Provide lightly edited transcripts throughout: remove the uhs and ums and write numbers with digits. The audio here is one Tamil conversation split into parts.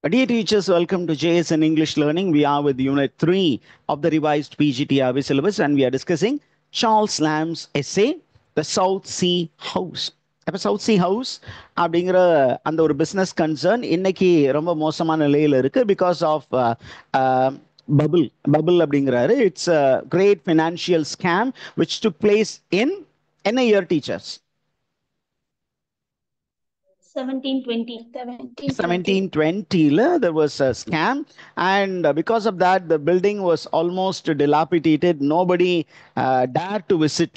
Dear teachers, welcome to JSN English Learning. We are with Unit 3 of the revised PGTRB syllabus and we are discussing Charles Lamb's essay, The South Sea House. அப்போ சவுத் சி ஹவுஸ் அப்படிங்கிற அந்த ஒரு பிஸ்னஸ் கன்சர்ன் இன்னைக்கு ரொம்ப மோசமான நிலையில் இருக்கு பிகாஸ் ஆஃப் பபுள் அப்படிங்கிறாரு. It's great financial scam which took place in என்ன year teachers? 1720 there was a scam, and because of that the building was almost dilapidated. Nobody dared to visit.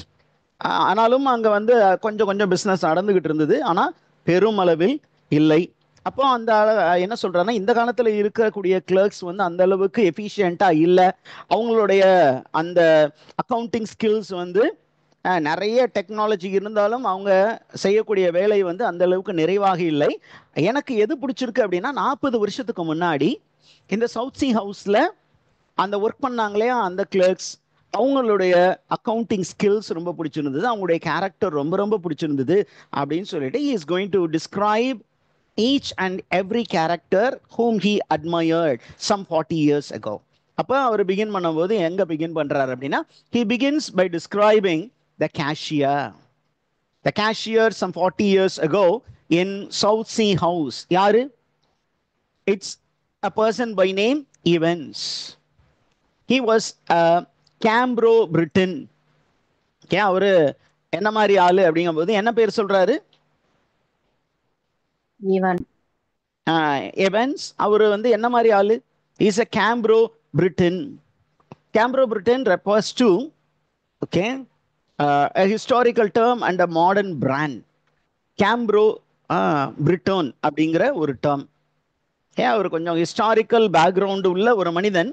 ஆனாலும் அங்க வந்து கொஞ்சம் கொஞ்சம் பிசினஸ் நடந்துகிட்டு இருந்தது, ஆனா பெருமளவில் இல்லை. அப்போ அந்த என்ன சொல்றாங்கன்னா, இந்த காலத்துல இருக்கக்கூடிய கிளர்க்ஸ் வந்து அந்த அளவுக்கு எஃபிஷியண்டா இல்லை. அவங்களுடைய அந்த அக்கௌண்டிங் ஸ்கில்ஸ் வந்து நிறைய டெக்னாலஜி இருந்தாலும் அவங்க செய்யக்கூடிய வேலை வந்து அந்த அளவுக்கு நிறைவாக இல்லை. எனக்கு எது பிடிச்சிருக்கு அப்படின்னா, 40 வருஷத்துக்கு முன்னாடி இந்த சவுத் சி ஹவுஸ்ல அந்த ஒர்க் பண்ணாங்களே அந்த கிளர்க்ஸ், அவங்களுடைய அக்கௌண்டிங் ஸ்கில்ஸ் ரொம்ப பிடிச்சிருந்தது, அவங்களுடைய கேரக்டர் ரொம்ப ரொம்ப பிடிச்சிருந்தது அப்படின்னு சொல்லிட்டு he is going to describe each and every character whom he admired some 40 years ago. அப்போ அவர் பிகின் பண்ணும்போது எங்க பிகின் பண்றாரு அப்படின்னா, he begins by describing the cashier. The cashier some 40 years ago in South Sea House. யாரு? It's a person by name Evans. He was a Cambro Britain. அவரு என்ன மாதிரி ஆளு அப்படிங்கும் போது என்ன பேர் சொல்றாரு? எவன்ஸ். அவரு வந்து என்ன மாதிரி ஆளு? Is a Cambro Britain. Cambro Britain refers to a historical term and a modern brand. Cambro Britain அப்படிங்கிற ஒரு டேர்ம். அவர் கொஞ்சம் ஹிஸ்டாரிக்கல் பேக்ரவுண்ட் உள்ள ஒரு மனிதன்.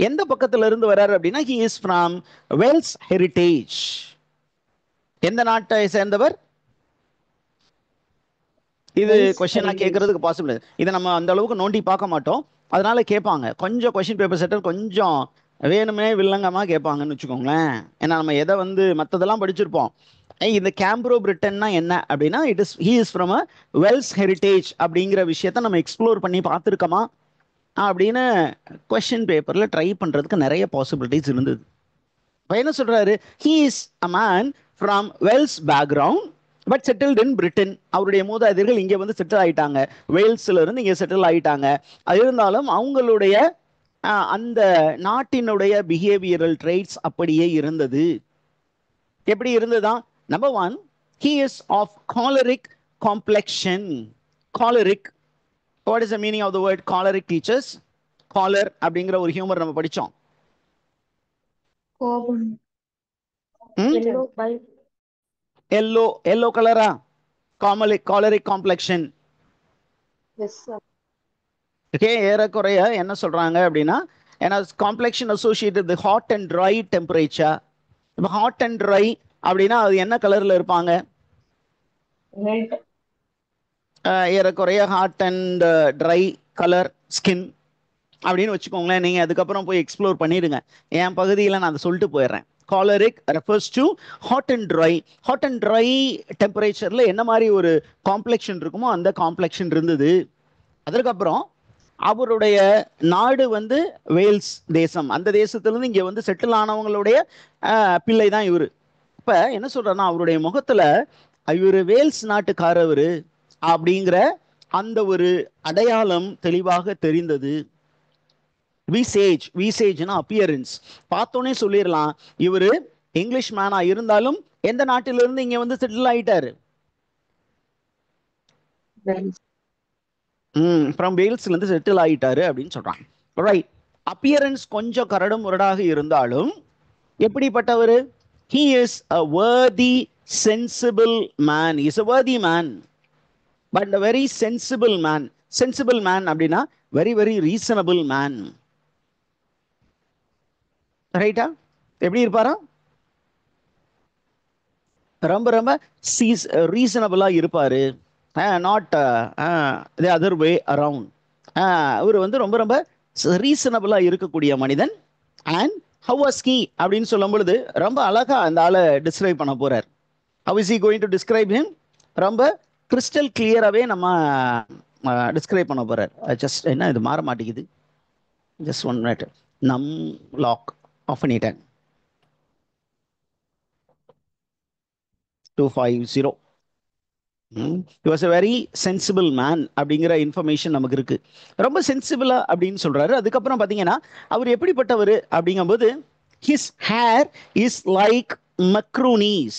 எந்த பக்கத்துல இருந்து வர்றாரு அப்படின்னா, he is from Wales heritage. எந்த நாட்டை சேர்ந்தவர்? இது கொஸ்டினா கேட்கறதுக்கு பாசிபிள். இதை நம்ம அந்த அளவுக்கு நோண்டி பார்க்க மாட்டோம், அதனால கேட்பாங்க. கொஞ்சம் கொஸ்டின் பேப்பர் செட்டர் கொஞ்சம் வேணுமே வில்லங்கமா கேட்பாங்கன்னு வச்சுக்கோங்களேன். ஏன்னா நம்ம எதை வந்து மற்றதெல்லாம் படிச்சிருப்போம். இந்த கேம்ப்ரோ பிரிட்டன்னா என்ன அப்படின்னா, he is from a Wales heritage அப்படிங்கிற விஷயத்த நம்ம எக்ஸ்ப்ளோர் பண்ணி பார்த்துருக்கோமா அப்படின்னு கொஸ்டின் பேப்பர்ல ட்ரை பண்றதுக்கு நிறைய பாசிபிலிட்டிஸ் இருந்தது. என்ன சொல்றாரு? he is a man from Wales background but settled in Britain. அவருடைய மூதாதையர்கள் இங்க வந்து செட்டில் ஆயிட்டாங்க, வேல்ஸ்ல இருந்து இங்க செட்டில் ஆயிட்டாங்க. அது இருந்தாலும் அவங்களுடைய அந்த நாட்டினுடைய பிஹேவியரல் ட்ரைட்ஸ் அப்படியே இருந்தது. எப்படி இருந்ததா? Number 1, he is of choleric complexion. Choleric, what is the meaning of the word choleric, teachers? Choler அப்படிங்கிற ஒரு ஹியூமர் நம்ம படிச்சோம். yellow கலரா? choleric complexion. Yes sir. ஏறக்குறைய என்ன சொல்றாங்க அப்படின்னா, ஏன்னா complexion associated with hot and try temperature. இப்போ ஹாட் அண்ட் ட்ரை அப்படின்னா அது என்ன கலர்ல இருப்பாங்க? ஏறக்குறைய hot and try colour skin அப்படின்னு வச்சுக்கோங்களேன். நீங்க அதுக்கப்புறம் போய் எக்ஸ்ப்ளோர் பண்ணிடுங்க. என் பகுதியில் நான் அதை சொல்லிட்டு போயிடுறேன். Caloric refers to hot and dry. Hot and dry டெம்பரேச்சர்ல என்ன மாதிரி ஒரு காம்ப்ளெக்ஷன் இருக்குமோ அந்த காம்ப்ளெக்ஷன் இருந்தது. அதுக்கப்புறம் அவருடைய நாடு வந்து வேல்ஸ் தேசம். அந்த தேசத்திலிருந்து இங்க வந்து செட்டில் ஆனவங்களுடைய பிள்ளை தான் இவரு. இப்ப என்ன சொல்றேன்னா, அவருடைய முகத்துல இவரு வேல்ஸ் நாட்டுக்காரவரு அப்படிங்கிற அந்த ஒரு அடையாளம் தெளிவாக தெரிந்தது. விசேஜ்னா அப்பியரன்ஸ். பார்த்தோன்னே சொல்லிடலாம் இவரு இங்கிலீஷ் மேனா இருந்தாலும் எந்த நாட்டிலிருந்து இங்க வந்து செட்டில் ஆயிட்டாரு? ஃப்ரம் வேல்ஸ்ல இருந்து செட்டில் ஆயிட்டாரு அப்படின்னு சொல்றாங்க. ரைட். அப்பியரன்ஸ் கொஞ்சம் கரடு முரடாக இருந்தாலும் எப்படிப்பட்டவர்? he is a worthy sensible man. he is a worthy man but a very sensible man. sensible man அப்படின்னா very very reasonable man. ரைட்டா? எப்படி இருப்பாரா? ரொம்ப ரொம்ப ரீசனபிளா இருப்பாரு. Not the other way around. அவர் வந்து ரொம்ப ரொம்ப ரீசனபிளா இருக்கக்கூடிய மனிதன். அண்ட் ஹவ் வாஸ் ஹி அப்படின்னு சொல்லும் பொழுது ரொம்ப அழகா அந்த ஆளை டிஸ்கிரைப் பண்ண போறார். How is he going to describe him? ரொம்ப கிறிஸ்டல் கிளியராகவே நம்ம டிஸ்கிரைப் பண்ண போறார். ஜஸ்ட் என்ன இது மாற மாட்டேங்குது, ஜஸ்ட் 1 minute. நம் லாக் ஆஃப் பண்ணிட்டேன். 250. He was a very sensible man அப்படிங்கிற இன்ஃபர்மேஷன் நமக்கு இருக்கு. ரொம்ப சென்சிபிளா அப்படின்னு சொல்றாரு. அதுக்கப்புறம் பாத்தீங்கன்னா அவர் எப்படிப்பட்டவர் அப்படிங்கும்போது, his hair is like macaronis.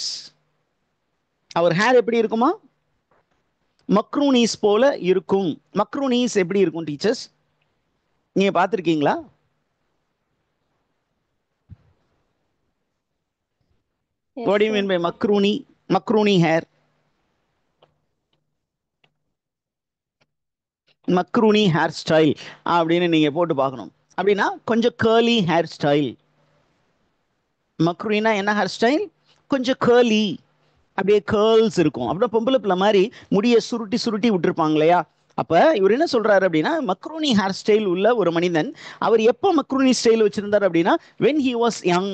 அவர் ஹேர் எப்படி இருக்குமா? மக்ரூனிஸ் போல இருக்கும். மக்ரூனிஸ் எப்படி இருக்கும் டீச்சர்ஸ், நீங்க பார்த்திருக்கீங்களா? Yes, What do you sir. mean by macaroni? Macaroni hair. Macaroni hair style அப்படின்னு நீங்க போட்டு பார்க்கணும். அப்படின்னா கொஞ்சம் கேர்லி ஹேர் ஸ்டைல். மக்ரூனா என்ன ஹேர் ஸ்டைல்? கொஞ்சம் கேர்லி, அப்படியே கேர்ள்ஸ் இருக்கும். அப்படியே பொம்பளை பிள்ளை மாதிரி முடியை சுருட்டி சுருட்டி விட்டுருப்பாங்க இல்லையா? அப்ப இவர் என்ன சொல்றாரு அப்படின்னா, மக்ரூனி ஹேர் ஸ்டைல் உள்ள ஒரு மனிதன். அவர் எப்போ மக்ரூனி ஸ்டைல் வச்சிருந்தார் அப்படின்னா, வென் ஹி வாஸ் யங்.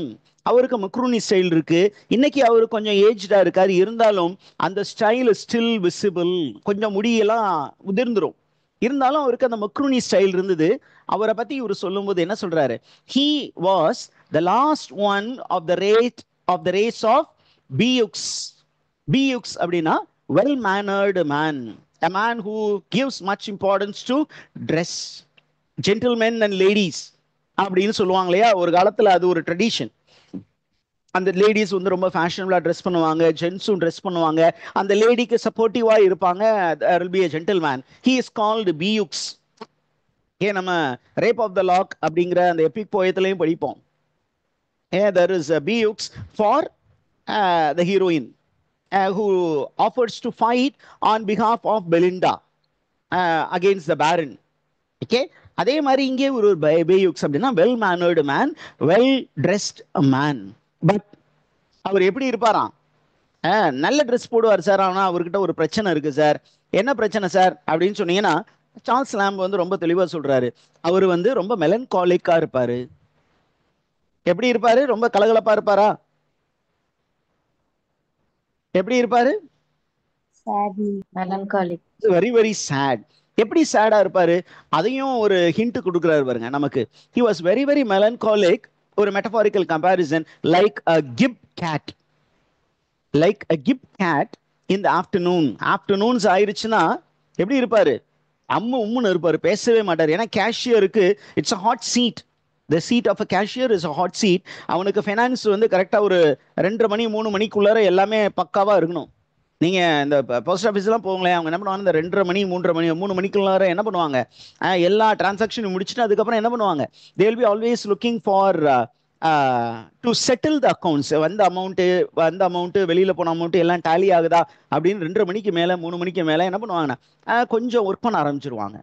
அவருக்கு மக்ரூனி ஸ்டைல் இருக்கு. இன்னைக்கு அவர் கொஞ்சம் ஏஜ்டா இருக்காரு, இருந்தாலும் அந்த ஸ்டைல் ஸ்டில் விசிபிள். கொஞ்சம் முடியெல்லாம் உதிர்ந்துரும், இருந்தாலும் அவருக்கு அந்த மக்ரூனி ஸ்டைல் இருந்தது. அவரை பத்தி இவர் சொல்லும்போது என்ன சொல்றாரு? He was the last one of the rate of the race of beaux. Beaux அப்படின்னா well mannered man, a man who gives much importance to dress, gentlemen and ladies அப்படின்னு சொல்லுவாங்க இல்லையா? ஒரு காலத்துல அது ஒரு ட்ரெடிஷன். அந்த லேடிஸ் வந்து ரொம்ப ஃபேஷனபிளா ட்ரெஸ் பண்ணுவாங்க, ஜென்ஸும் ட்ரெஸ் பண்ணுவாங்க, அந்த லேடிக்கு சப்போர்ட்டிவா இருப்பாங்க. there will be a gentleman. He is called Biyux. ஏன் நம்ம ரேப் ஆஃப் த லாக் அப்படிங்கிற அந்த எபிக் போயத்திலையும் படிப்போம். there is a Biyux for the heroine who offers to fight on behalf of Belinda against the Baron. Okay, அதே மாதிரி இங்கே ஒரு பேயுக்ஸ் அப்படின்னா well mannered man, well dressed man. But அவர் எப்படி இருப்பாராம்? நல்ல ட்ரெஸ் போடுவார் சார், ஆனால் அவர்கிட்ட ஒரு பிரச்சனை இருக்கு சார். என்ன பிரச்சனை சார் அப்படின்னு சொன்னீங்கன்னா, சார்ல்ஸ் லாம்ப் வந்து ரொம்ப தெளிவாக சொல்றாரு. அவர் வந்து ரொம்ப மெலன்காலிக்கா இருப்பாரு. எப்படி இருப்பாரு? ரொம்ப கலகலப்பா இருப்பாரா? எப்படி இருப்பாரு? Sadly, melancholic. Very very sad. எப்படி சேடா இருப்பாரு? அதையும் ஒரு ஹிண்ட் கொடுக்குறாரு பாருங்க நமக்கு. he was very very melancholic. ஒரு metaphorical comparison, like a gibb cat. லைக் a gibb cat in the afternoon. Afternoons ஆயிருச்சுன்னா எப்படி இருப்பாரு? உம்முன்னு இருப்பாரு, பேசவே மாட்டார். ஏன்னா கேஷியருக்கு it's a hot seat. the seat of a cashier is a hot seat. அவனுக்கு ஃபைனான்ஸ் வந்து கரெக்டா ஒரு 2:30 மணி 3 மணிக்குள்ளார எல்லாமே பக்காவா இருக்கணும். நீங்க இந்த போஸ்ட் ஆஃபீஸ்லாம் போங்களேன், அவங்க என்ன பண்ணுவாங்க, இந்த 2:30 மணி 3 மணிக்குள்ளார என்ன பண்ணுவாங்க, எல்லா டிரான்சாக்ஷனும் முடிச்சுட்டு அதுக்கப்புறம் என்ன பண்ணுவாங்க, they will be always looking for to settle the accounts. வந்த அமௌண்ட் வெளியில போன அமௌண்ட் எல்லாம் டேலி ஆகுதா அப்படின்னு 2:30 மணிக்கு மேல 3 மணிக்கு மேல என்ன பண்ணுவாங்கன்னா கொஞ்சம் ஒர்க் பண்ண ஆரம்பிச்சிருவாங்க.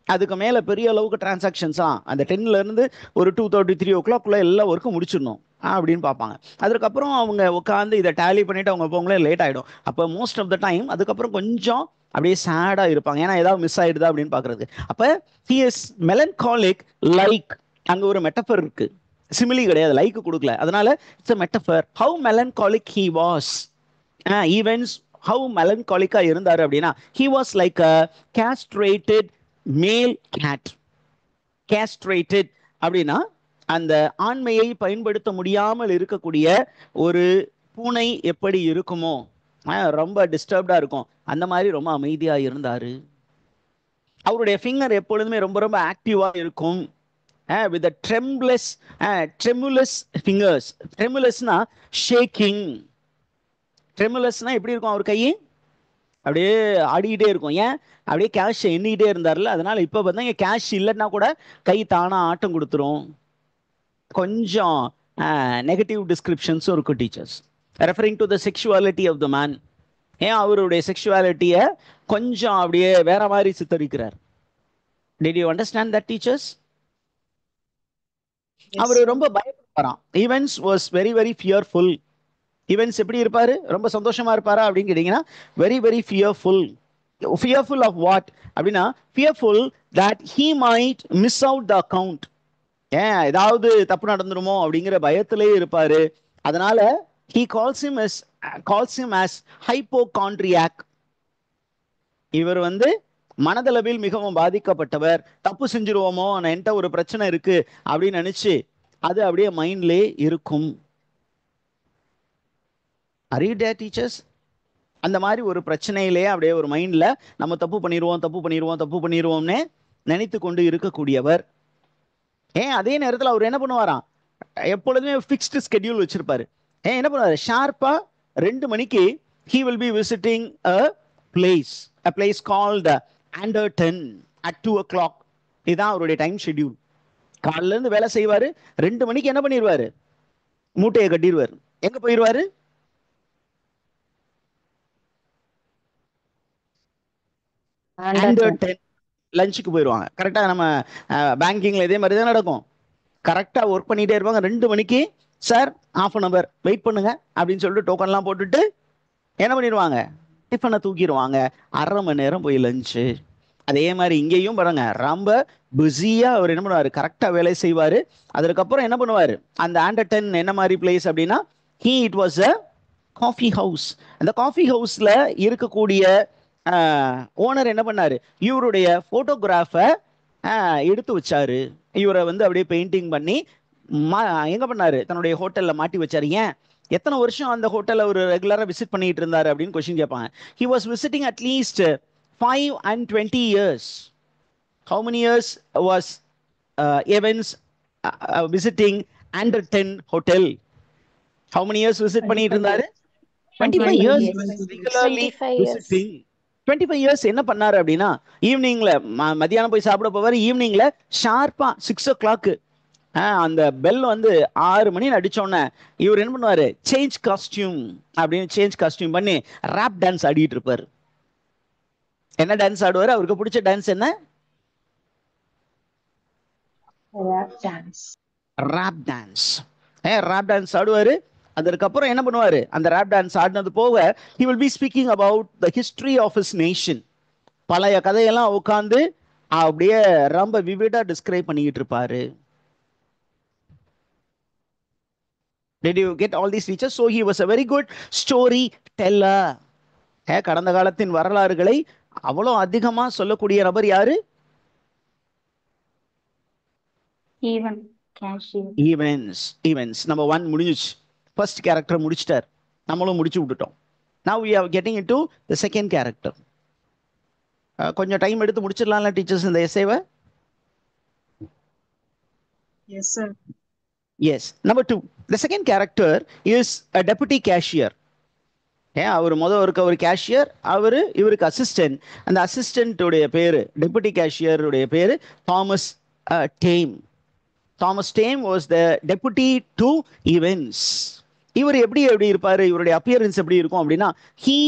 அதுக்கு மேல பெரிய அளவுக்கு டிரான்சாக்ஷன்ஸா அந்த 10ல இருந்து ஒரு 2:30 3 o'clock எல்லா ஒர்க்கும் முடிச்சிடணும் அப்படின்னு பார்ப்பாங்க. அதுக்கப்புறம் அவங்க உட்காந்து இதை டேலி பண்ணிட்டு அவங்க போங்களே லேட் ஆயிடும். அப்போ மோஸ்ட் ஆஃப் த டைம் அதுக்கப்புறம் கொஞ்சம் அப்படியே சேடா இருப்பாங்க, ஏன்னா ஏதாவது மிஸ் ஆயிடுதா அப்படின்னு பாக்குறது. அப்ப he is melancholic like. அங்க ஒரு மெட்டஃபர் இருக்கு, சிமிலி கிடையாது, லைக் கொடுக்கல, அதனால it's a metaphor. how melancholic he was. Events how melancholic இருந்தாரு அப்படின்னா, he was like a castrated male cat. castrated அப்படின்னா அந்த ஆண்மையை பயன்படுத்த முடியாமல் இருக்கக்கூடிய ஒரு பூனை எப்படி இருக்குமோ, ரொம்ப டிஸ்டர்ப்டா இருக்கும், அந்த மாதிரி ரொம்ப அமைதியா இருந்தாரு. அவருடைய ஃபிங்கர் எப்பொழுதுமே ரொம்ப ரொம்ப ஆக்டிவா இருக்கும். with a tremulous fingers. tremulousனா ஷேக்கிங். tremulousனா எப்படி இருக்கும் அவர் கை? அப்படியே ஆடிக்கிட்டே இருக்கும். ஏன்? அப்படியே கேஷ் எண்ணிக்கிட்டே இருந்தார்ல, அதனால இப்ப பார்த்தா கேஷ் இல்லைன்னா கூட கை தானா ஆட்டம் கொடுத்துரும். கொஞ்சம் நெகட்டிவ் டிஸ்கிரிப்ஷன்ஸும் இருக்கும் teachers, referring to the sexuality of the man. ஏன் அவருடைய செக்ஷுவாலிட்டியை கொஞ்சம் அப்படியே வேற மாதிரி சித்தரிக்கிறார். Did you understand that teachers? அவர் ரொம்ப பயப்படுறாராம். Events was very very fearful. Events எப்படி இருப்பாரு? ரொம்ப சந்தோஷமா இருப்பாரா அப்படின்னு கேட்டீங்கன்னா, very very fearful. Fearful of what அப்படின்னா, fearful that he might miss out the account. ஏன் ஏதாவது தப்பு நடந்துருமோ அப்படிங்கிற பயத்திலே இருப்பாரு. அதனால he calls him as hypochondriac. இவர் வந்து மனதளவில் மிகவும் பாதிக்கப்பட்டவர். தப்பு செஞ்சிருவோமோ, என்கிட்ட ஒரு பிரச்சனை இருக்கு அப்படின்னு நினைச்சு அது அப்படியே மைண்ட்லே இருக்கும். Are you there, teachers? அந்த மாதிரி ஒரு பிரச்சனையிலேயே அப்படியே ஒரு மைண்ட்ல நம்ம தப்பு பண்ணிடுவோம்னு நினைத்து கொண்டு இருக்கக்கூடியவர். அதே நேரத்தில் அவர் என்ன பண்ணுவாராம், எப்பொழுதுமே ஃபிக்ஸ்டு ஸ்கெடியூல் வச்சிருப்பாரு. என்ன பண்ணுவாரு, ஷார்ப்பா 2 மணிக்கு he will be visiting a place called Anderton at 2 o'clock. இதுதான் அவருடைய டைம் ஷெட்யூல். காலையில இருந்து வேலை செய்வாரு, 2 மணிக்கு என்ன பண்ணிடுவாரு, மூட்டையை கட்டிடுவார். எங்க போயிடுவாரு, Anderton லஞ்சுக்கு போயிடுவாங்க. கரெக்டா நம்ம பேங்கிங்ல இதே மாதிரி தான் நடக்கும். கரெக்டா ஒர்க் பண்ணிட்டே இருப்பாங்க. 2 மணிக்கு சார் ½ அன் அவர் வெயிட் பண்ணுங்க அப்படின்னு சொல்லிட்டு டோக்கன்லாம் போட்டுட்டு என்ன பண்ணிடுவாங்க, டிஃபனை தூக்கிடுவாங்க. ½ மணி நேரம் போய் லஞ்சு. அதே மாதிரி இங்கேயும் பாருங்க, ரொம்ப பிஸியா அவர் என்ன பண்ணுவாரு, கரெக்டா வேலை செய்வாரு. அதுக்கப்புறம் என்ன பண்ணுவாரு, அந்த Anderton என்ன மாதிரி பிளேஸ் அப்படின்னா, it was a coffee house. அந்த காஃபி ஹவுஸ்ல இருக்கக்கூடிய ஓனர் என்ன பண்ணாரு, இவருடைய போட்டோகிராஃபை எடுத்து வச்சாரு. இவரை வந்து அப்படியே பெயிண்டிங் பண்ணி எங்க பண்ணாரு, தன்னுடைய ஹோட்டல்ல மாட்டி வச்சாரு. ஏன், எத்தனை வருஷம் அந்த ஹோட்டல்ல ஒரு ரெகுலரா விசிட் பண்ணிட்டு இருந்தாரு அப்படின்னு கொஸ்டின் கேட்பாங்க. He was visiting at least 5 and 20 years. How many years was Evans visiting Anderton Hotel? How many years visit பண்ணிட்டு இருந்தாரு? 25 years regularly visiting. 25 years என்ன பண்ணாரு அப்படின்னா, ஈவினிங்ல மத்தியானம் போய் சாப்பிட போவாரு. ஈவினிங்ல ஷார்ப்பா 6 o'clock அந்த பெல் வந்து 6 மணி அடிச்சோன்னே இவர் என்ன பண்ணுவாரு, சேஞ்ச் காஸ்டியூம் பண்ணி ராப் டான்ஸ் ஆடிட்டு இருப்பாரு. என்ன டான்ஸ் ஆடுவாரு, அவருக்கு பிடிச்ச டான்ஸ் என்ன, ராப் டான்ஸ் ஆடுவாரு. அதற்கப்புறம் என்ன பண்ணுவாரு, அந்த ராப் டான்ஸ் ஆடினது போக he will be speaking about the history of his nation. பழைய கதையெல்லாம் உட்காந்து அப்படியே ரொம்ப விவிடா டிஸ்கிரைப் பண்ணிக்கிட்டு இருப்பாரு. Did you get all these features? So he was a very good storyteller. கடந்த காலத்தின் வரலாறுகளை அவ்வளோ அதிகமா சொல்லக்கூடிய நபர் யாரு, ஈவன்ஸ். நம்ம 1 முடிஞ்சிச்சு, ஃபர்ஸ்ட் கேரக்டர் முடிச்சிட்டார், நம்மளும் முடிச்சு விட்டுட்டோம். Now we are getting into the second character. கொஞ்சம் டைம் எடுத்து முடிச்சிடலாம்ல டீச்சர்ஸ் இந்த எஸ்ஏவை? Yes sir. Yes. Number 2, the second character is a deputy cashier. அவர் இருக்க ஒரு கேஷியர், இவருக்கு அசிஸ்டன்ட். அந்த அசிஸ்டன்ட் உடைய பேரு, டெபுட்டி கேஷியர் உடைய பேரு Thomas Tame. Thomas Tame was the deputy to Evans. இவர் எப்படி இருப்பாரு, இவருடைய அப்பியரன்ஸ் எப்படி இருக்கும் அப்படின்னா, he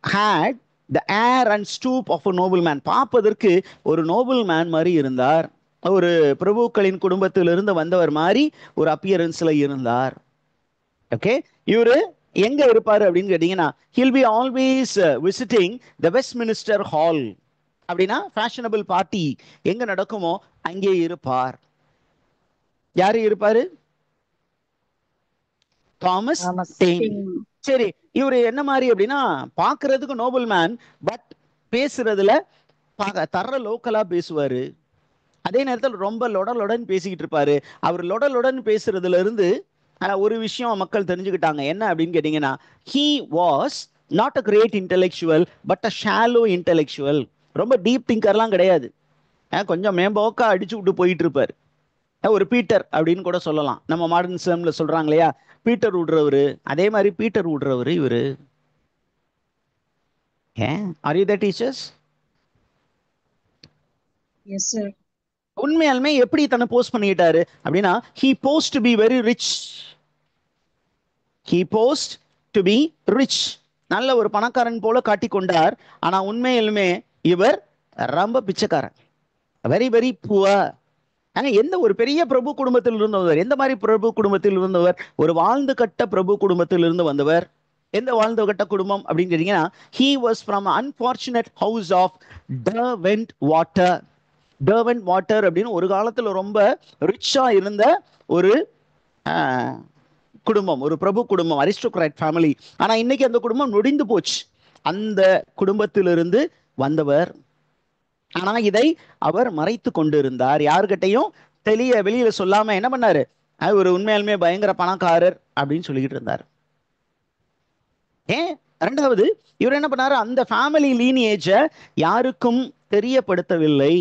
had the air and stoop of a nobleman. பார்ப்பதற்கு ஒரு நோபல் மேன் மாதிரி இருந்தார். ஒரு பிரபுக்களின் குடும்பத்திலிருந்து வந்தவர் மாதிரி ஒரு அப்பியரன்ஸ்ல இருந்தார். ஓகே, இவரு எங்க இருப்பாரு அப்படின்னு கேட்டீங்கன்னா, he'll be always visiting the Westminster Hall. அப்படின்னா ஃபேஷனபிள் பார்ட்டி எங்க நடக்குமோ அங்கே இருப்பார். யாரு இருப்பாரு, தாமஸ் டேம். சரி, இவரு என்ன மாதிரி அப்படின்னா, பாக்குறதுக்கு நோபல் மேன், பட் பேசுறதுல தர லோக்கலா பேசுவாரு. அதே நேரத்தில் ரொம்ப லொடலுடன் பேசிக்கிட்டு இருப்பாரு. அவர் லொடலுடன் பேசுறதுல இருந்து ஒரு விஷயம் மக்கள் தெரிஞ்சுக்கிட்டாங்க. என்ன அப்படின்னு கேட்டீங்கன்னா, he was not a great intellectual but a shallow intellectual. ரொம்ப டீப் திங்கர்லாம் கிடையாது, கொஞ்சம் மேம்போக்கா அடிச்சு விட்டு போயிட்டு இருப்பாரு. ஒரு பீட்டர் அப்படின்னு கூட சொல்லலாம். நம்ம மாடர்ன் ஸ்லம்ல சொல்றாங்க இல்லையா, பீட்டர் விடுறவரு, அதே மாதிரி பீட்டர் விடுறவரு இவரு. Are you there teachers? Yes sir. உண்மையாலுமே எப்படி தன்னை போஸ்ட் பண்ணிட்டாரு அப்படின்னா, he posed to be very rich. He posed to be rich. நல்ல ஒரு பணக்காரன் போல காட்டிக்கொண்டார். ஆனா உண்மையிலுமே இவர் ரொம்ப பிச்சைக்காரன், வெரி வெரி புவர். எந்த ஒரு பெரிய பிரபு குடும்பத்தில் இருந்தவர், எந்த மாதிரி பிரபு குடும்பத்தில் இருந்தவர், ஒரு வாழ்ந்து கட்ட பிரபு குடும்பத்தில் இருந்து வந்தவர். எந்த வாழ்ந்து கட்ட குடும்பம் அப்படின்னு கேட்டீங்கன்னா, he was from an unfortunate house of Derwentwater. Derwentwater அப்படின்னு ஒரு காலத்துல ரொம்ப ரிச்சா இருந்த ஒரு குடும்பம், ஒரு பிரபு குடும்பம், அரிஸ்டோக்ராட் ஃபேமிலி. ஆனா இன்னைக்கு அந்த குடும்பம் நொடிந்து போச்சு. அந்த குடும்பத்திலிருந்து வந்தவர். ஆனா இதை அவர் மறைத்து கொண்டிருந்தார். யாருக்கிட்டையும் வெளியில சொல்லாம என்ன பண்ணாரு? ஒரு உண்மையாலுமே பயங்கர பணக்காரர் அப்படின்னு சொல்லிக்கிட்டு இருந்தார். ஏன்? ரெண்டாவது, இவர் என்ன பண்ணாரு? அந்த ஃபேமிலி லீனியேஜ யாருக்கும் தெரியப்படுத்தவில்லை.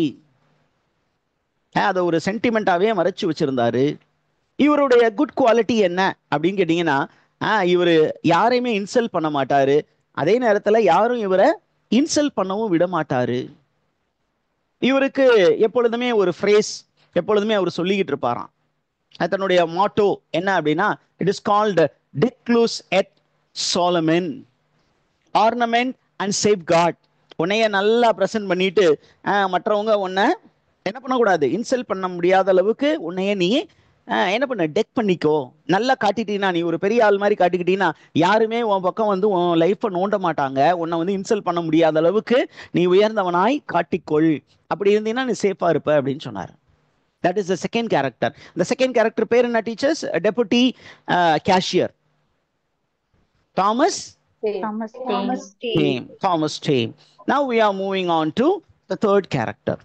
அதை ஒரு சென்டிமெண்டாவே மறைச்சு வச்சிருந்தாரு. இவருடைய குட் குவாலிட்டி என்ன அப்படின்னு கேட்டீங்கன்னா, இவர் யாரையுமே இன்சல்ட் பண்ண மாட்டாரு. அதே நேரத்துல யாரும் இவரை இன்சல்ட் பண்ணவும் விட மாட்டாரு. இவருக்கு எப்பொழுதுமே ஒரு ஃப்ரேஸ் எப்பொழுதுமே அவர் சொல்லிக்கிட்டு இருப்பாராம். தன்னுடைய மாட்டோ என்ன அப்படின்னா, இட் இஸ் கால்டு டிக்ளூஸ் எட் சோலமன், ஆர்னமெண்ட் அண்ட் சேஃப் காட். உன்னைய நல்லா ப்ரெசென்ட் பண்ணிட்டு மற்றவங்க உன்னை என்ன பண்ணக்கூடாது, இன்சல்ட் பண்ண முடியாத அளவுக்கு உன்னைய நீ என்ன பண்ண, டெக் பண்ணிக்கோ. நல்லா காட்டிட்டீங்கன்னா, நீ ஒரு பெரிய ஆள் மாதிரி காட்டிக்கிட்டீங்கன்னா யாருமே உன் பக்கம் வந்து உன் லைஃப்பை நோண்ட மாட்டாங்க. உன்னை வந்து இன்சல்ட் பண்ண முடியாத அளவுக்கு நீ உயர்ந்தவனாய் காட்டிக்கொள். அப்படி இருந்தீங்கன்னா நீ சேஃபா இருப்ப அப்படின்னு சொன்னார். That is the second character. இந்த செகண்ட் கேரக்டர் பேர் என்ன teachers? Deputy cashier Thomas Tame. Thomas Tame. Now we are moving on to the third character.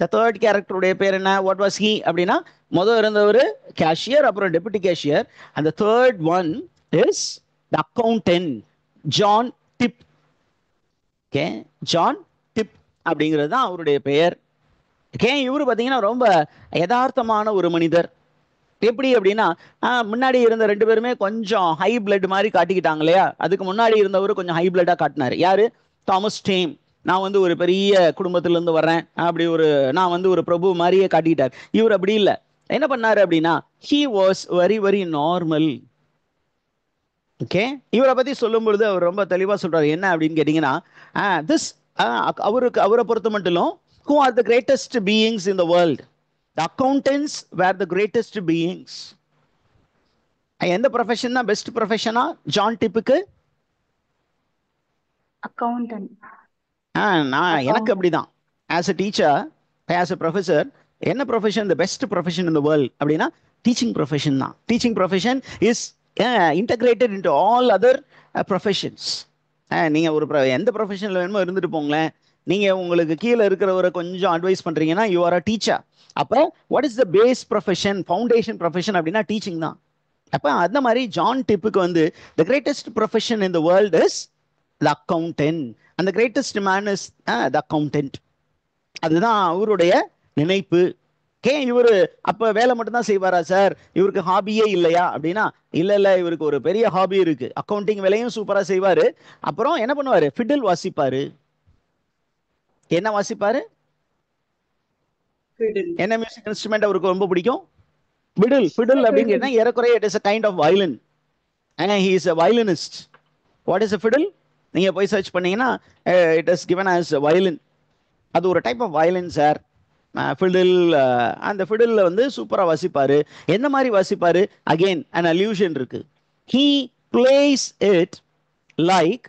The third character உடைய பேர் என்ன? What was he அப்படின்னா, முதல் இருந்தவர் கேஷியர், அப்புறம் deputy cashier. and the third one is the accountant, John Tipp. Okay, John Tipp அப்படிங்கிறது தான் அவருடைய பெயர். Okay, இவரு பார்த்தீங்கன்னா ரொம்ப யதார்த்தமான ஒரு மனிதர். எப்படி அப்படின்னா, முன்னாடி இருந்த ரெண்டு பேருமே கொஞ்சம் ஹை பிளட் மாதிரி காட்டிக்கிட்டாங்க இல்லையா? அதுக்கு முன்னாடி இருந்தவர் கொஞ்சம் ஹை பிளட்டா காட்டினாரு. யாரு? Thomas Tame. நான் வந்து ஒரு பெரிய குடும்பத்துல இருந்து வர்றேன், அப்படி நான் வந்து ஒரு பிரபு மாதிரியே காட்டிக்கிட்டார். இவர் அப்படி இல்லை. என்ன பண்ணாரு அப்படின்னா, he was very very normal. Okay, இவரை பத்தி சொல்லும் பொழுது அவர் ரொம்ப தெளிவா சொல்றாரு. என்ன அப்படின்னு கேட்டீங்கன்னா, அவரை பொறுத்த மட்டும், who are the greatest beings in the world? The accountants were the greatest beings. எந்த ப்ரொஃபஷன் தான் பெஸ்ட் ப்ரொஃபஷனா ஜான் டிப்புக்கு? அக்கவுண்டன்ட். எனக்கு அப்படிதான். As a teacher, as a professor, என்ன profession the best profession in the world அப்படின்னா டீச்சிங் ப்ரொஃபஷன் தான். Teaching profession is integrated into all other professions. நீங்க எந்த ப்ரொஃபஷன்ல வேணுமோ இருந்துட்டு போங்களேன், நீங்க உங்களுக்கு கீழே இருக்கிறவரை கொஞ்சம் அட்வைஸ் பண்றீங்கன்னா யூ ஆர் அ டீச்சர். அப்போ what is the base profession, foundation profession அப்படின்னா டீச்சிங் தான். அப்போ அந்த மாதிரி ஜான் டிப்புக்கு வந்து the greatest profession in the world is the accountant. அந்த greatest man is the accountant. அதுதான் அவருடைய நினைப்பு. இவரு அப்ப வேலை மட்டும்தான் செய்வாரா சார்? இவருக்கு ஹாபியே இல்லையா அப்படின்னா, இல்ல இவருக்கு ஒரு பெரிய ஹாபி இருக்கு. அக்கவுண்டிங் வேலையும் சூப்பரா செய்வாரு. அப்புறம் என்ன பண்ணுவாரு? ஃபிடில் வாசிப்பாரு. என்ன வாசிப்பாரு? என்ன மியூசிக் இன்ஸ்ட்ருமெண்ட் அவருக்கு ரொம்ப பிடிக்கும்? ஃபிடில். ஃபிடில் அப்படின்னு கேட்டா ஏறக்குறைய it is a kind of violin. he is a violinist. what is a fiddle? நீங்க போய் சர்ச் பண்ணீங்கன்னா it is given as a violin. அது ஒரு type of violin sir. Fiddle. அந்த ஃபிடில்ல வந்து சூப்பரா வாசிப்பாரு. என்ன மாதிரி வாசிப்பாரு? அகெயின் an allusion இருக்கு. he plays it like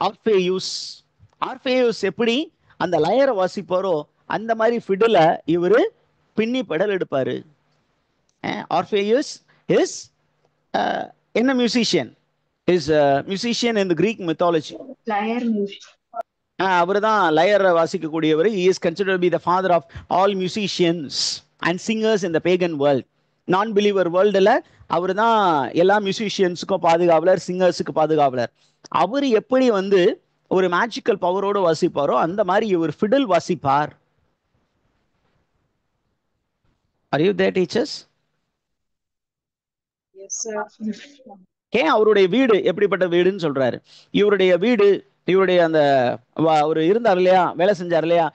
Orpheus. Orpheus எப்படி அந்த லயரை வாசிப்பாரோ அந்த மாதிரி ஃபிடில இவரு பின்னி பெடல் எடுப்பாரு. ஆர்ஃபேயூஸ் இஸ் என்ன musician? Is musician in the Greek mythology. Lyre music. அவர் தான் லயர் வாசிக்கக்கூடியவர். he is considered to be the father of all musicians and singers in the pagan world. நான் பிலீவர் வேர்ல்டுல அவர் தான் எல்லா மியூசிஷியன்ஸுக்கும் பாதுகாவலர், சிங்கர்ஸுக்கு பாதுகாவலர். அவர் எப்படி வந்து ஒரு மேஜிக்கல் பவரோடு வாசிப்பாரோ அந்த மாதிரி இவர் ஃபிடில் வாசிப்பார். Are you there, teachers? Yes, sir. அவருடைய வீடு எப்படிப்பட்ட வீடுன்னு சொல்றாரு. இவருடைய வீடு, இவருடைய அந்த அவர் இருந்தார் இல்லையா, வேலை செஞ்சார் இல்லையா,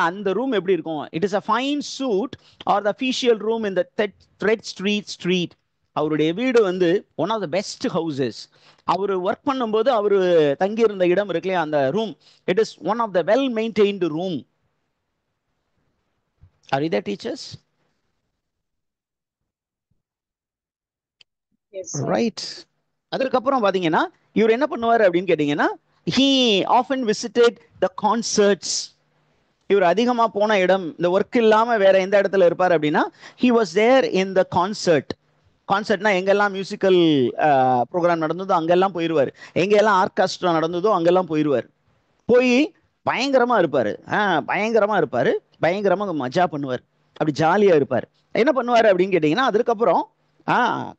அந்த ரூம் எப்படி இருக்கும்? It is a fine suite or the official room in the Thread Street. அவருடைய வீடு வந்து one of the best houses. அவர் ஒர்க் பண்ணும்போது அவர் தங்கியிருந்த இடம் இருக்கு இல்லையா, அந்த room, it is one of the well maintained room. Are you there, teachers? Yes, sir. Right. அதுக்கப்புறம் பாத்தீங்கன்னா இவர் என்ன பண்ணுவார் அப்படின்னு கேட்டீங்கன்னா, he often visited the concerts. இவர் அதிகமா போன இடம், இந்த ஒர்க் இல்லாம வேற எந்த இடத்துல இருப்பார் அப்படின்னா, he was there in the concert. கான்சர்ட்னா எங்கெல்லாம் மியூசிக்கல் ப்ரோக்ராம் நடந்ததோ அங்கெல்லாம் போயிடுவார். எங்கெல்லாம் ஆர்கெஸ்ட்ரா நடந்ததோ அங்கெல்லாம் போயிடுவார். போய் பயங்கரமா இருப்பாரு. பயங்கரமா இருப்பாரு, பயங்கரமா மஜா பண்ணுவார், அப்படி ஜாலியா இருப்பார். என்ன பண்ணுவாரு அப்படின்னு கேட்டீங்கன்னா, அதுக்கப்புறம்